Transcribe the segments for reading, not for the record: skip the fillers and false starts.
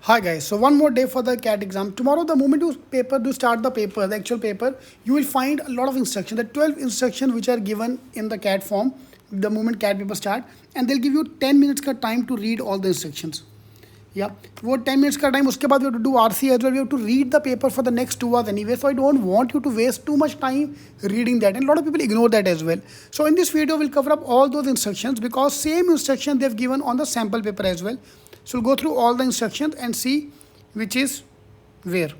Hi guys, so one more day for the CAT exam. Tomorrow the moment you start the paper, the actual paper, you will find a lot of instructions. The 12 instructions which are given in the CAT form, the moment CAT paper start, and they'll give you 10 minutes का time to read all the instructions. Yeah, वो 10 minutes का time उसके बाद we have to do RC as well. We have to read the paper for the next 2 hours anyway. So I don't want you to waste too much time reading that, and a lot of people ignore that as well. So in this video we'll cover up all those instructions because same instruction they've given on the sample paper as well. So we'll go through all the instructions and see which is where.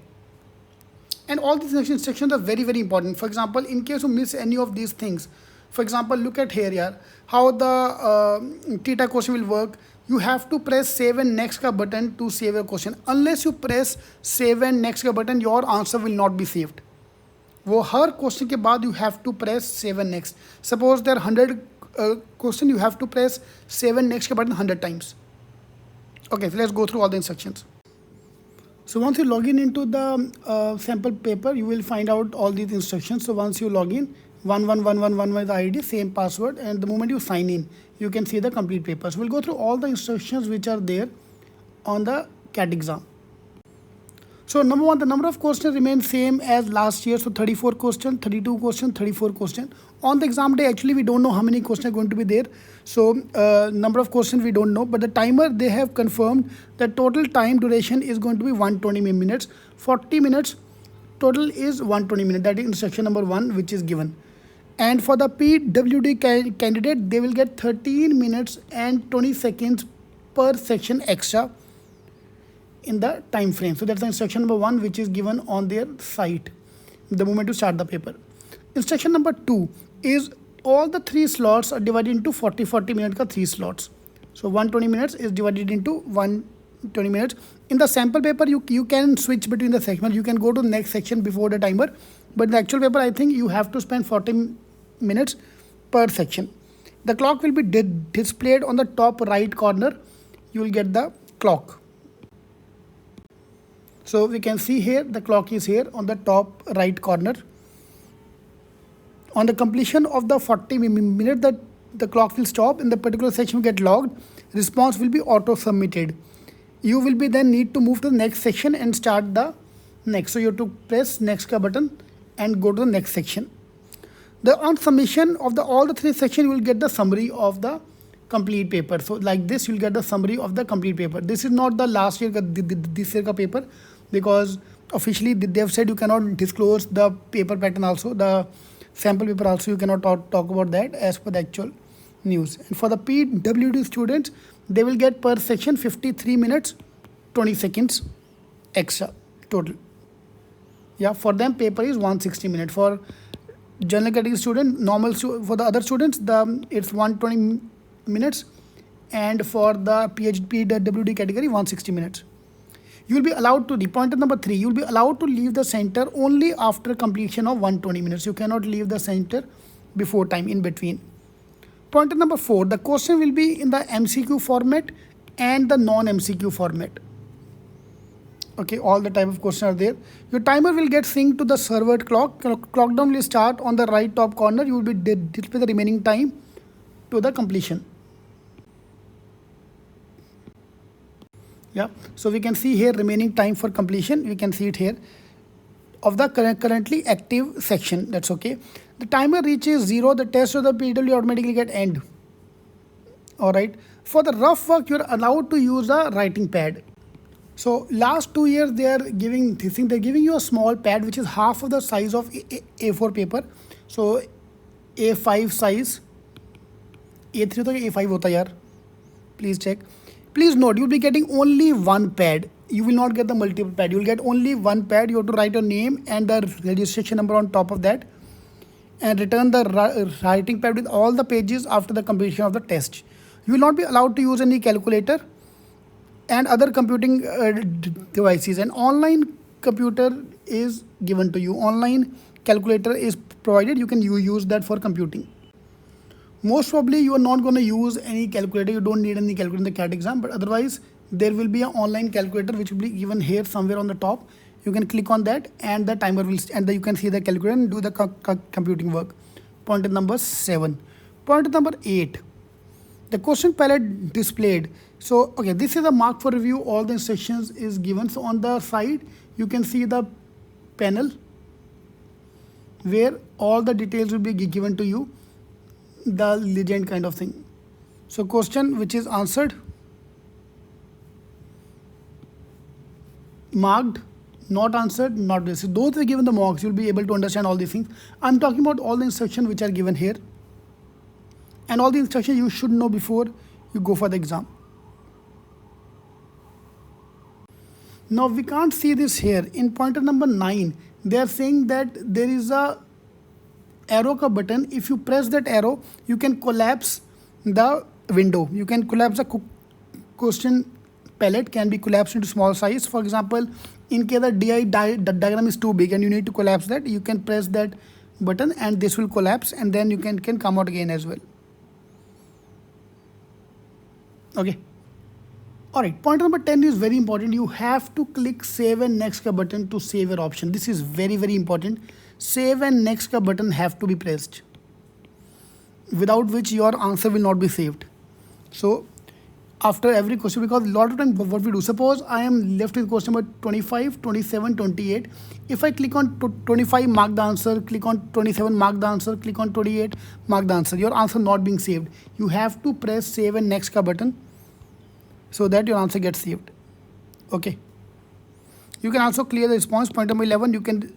And all these instructions are very, very important. For example, in case you miss any of these things, for example, look at here, yeah, how the theta question will work. You have to press save and next ka button to save your question. Unless you press save and next ka button, your answer will not be saved. वो हर question के बाद you have to press save and next. Suppose there are 100 question, you have to press save and next ka button 100 times. Okay, so let's go through all the instructions. So once you log in into the sample paper, you will find out all these instructions. So once you log in, 11111 is the ID, same password, and the moment you sign in, you can see the complete paper. So we'll go through all the instructions which are there on the CAT exam. So number one, the number of questions remains same as last year. So 34 questions, 32 questions, 34 questions. On the exam day, actually, we don't know how many questions are going to be there. So number of questions we don't know. But the timer, they have confirmed the total time duration is going to be 120 minutes. 40 minutes total is 120 minutes. That is instruction number 1 which is given. And for the PWD candidate, they will get 13 minutes and 20 seconds per section extra in the time frame. So that's the instruction number 1 which is given on their site the moment you start the paper. Instruction number 2 is all the 3 slots are divided into 40 minutes ka 3 slots. So 120 minutes is divided into 120 minutes. In the sample paper, you can switch between the sections. You can go to the next section before the timer. But in the actual paper, I think you have to spend 40 minutes per section. The clock will be displayed on the top right corner. You will get the clock. So we can see here the clock is here on the top right corner. On the completion of the 40 minutes, the clock will stop and the particular section will get logged. Response will be auto submitted. You will be then need to move to the next section and start the next. So you have to press next ka button and go to the next section. On submission of all the 3 sections, you will get the summary of the complete paper. So like this, you'll get the summary of the complete paper. This is not the last year this year ka paper, because officially they have said you cannot disclose the paper pattern also, the sample paper also you cannot talk about that as per the actual news. And for the PWD students, they will get per section 53 minutes 20 seconds extra total. Yeah, for them paper is 160 minutes. For general category student, for the other students, it's 120 minutes, and for the PWD category 160 minutes. You will be allowed to, the pointer number 3, you will be allowed to leave the center only after completion of 120 minutes. You cannot leave the center before time, in between. Pointer number 4, the question will be in the MCQ format and the non-MCQ format. Okay, all the type of questions are there. Your timer will get synced to the server clock. Clock down will start on the right top corner. You will be display the remaining time to the completion. Yeah, so we can see here remaining time for completion. We can see it here of the currently active section. That's okay. The timer reaches 0. The test of the PW automatically get end. All right. For the rough work, you are allowed to use a writing pad. So last 2 years they are giving this thing. They're giving you a small pad which is half of the size of A4 paper. So A5 size. A3 to A5 hota yaar. Please check. Please note, you will be getting only one pad. You will not get the multiple pad. You will get only one pad. You have to write your name and the registration number on top of that, and return the writing pad with all the pages after the completion of the test. You will not be allowed to use any calculator and other computing devices. An online computer is given to you. Online calculator is provided. You can use that for computing. Most probably you are not going to use any calculator. You don't need any calculator in the CAT exam, but otherwise there will be an online calculator which will be given here somewhere on the top. You can click on that and the timer will, and you can see the calculator and do the computing work. Pointer number 7. Pointer number 8. The question palette displayed. So okay, this is a mark for review. All the instructions is given. So on the side you can see the panel where all the details will be given to you, the legend kind of thing. So question which is answered, marked, not answered, not this. Those were given the marks. You'll be able to understand all these things. I'm talking about all the instructions which are given here, and all the instructions you should know before you go for the exam. Now we can't see this here. In pointer number 9, they are saying that there is a arrow ka button. If you press that arrow, you can collapse the window. You can collapse the question palette can be collapsed into small size. For example, in case the diagram is too big and you need to collapse that, you can press that button and this will collapse, and then you can come out again as well. Okay. Alright, point number 10 is very important. You have to click save and next ka button to save your option. This is very, very important. Save and next ka button have to be pressed, without which your answer will not be saved. So after every question, because a lot of time what we do, suppose I am left with question number 25, 27, 28. If I click on 25, mark the answer, click on 27, mark the answer, click on 28, mark the answer, your answer not being saved. You have to press save and next ka button so that your answer gets saved. Okay. You can also clear the response. Point number 11, you can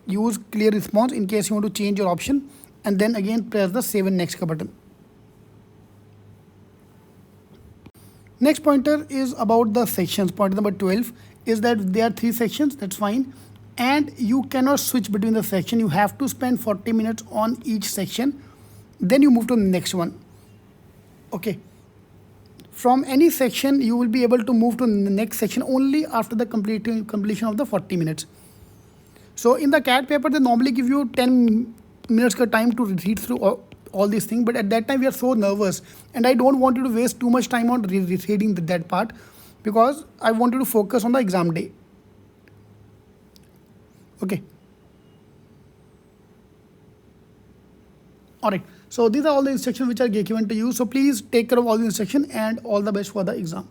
use clear response in case you want to change your option, and then again press the save and next ka button. Next pointer is about the sections. Pointer number 12 is that there are 3 sections, that's fine. And you cannot switch between the section. You have to spend 40 minutes on each section. Then you move to the next one. Okay. From any section, you will be able to move to the next section only after the completion of the 40 minutes. So in the CAT paper, they normally give you 10 minutes ka time to read through all these things. But at that time, we are so nervous. And I don't want you to waste too much time on reading that part, because I want you to focus on the exam day. Okay. Alright. So these are all the instructions which are given to you. So please take care of all the instructions, and all the best for the exam.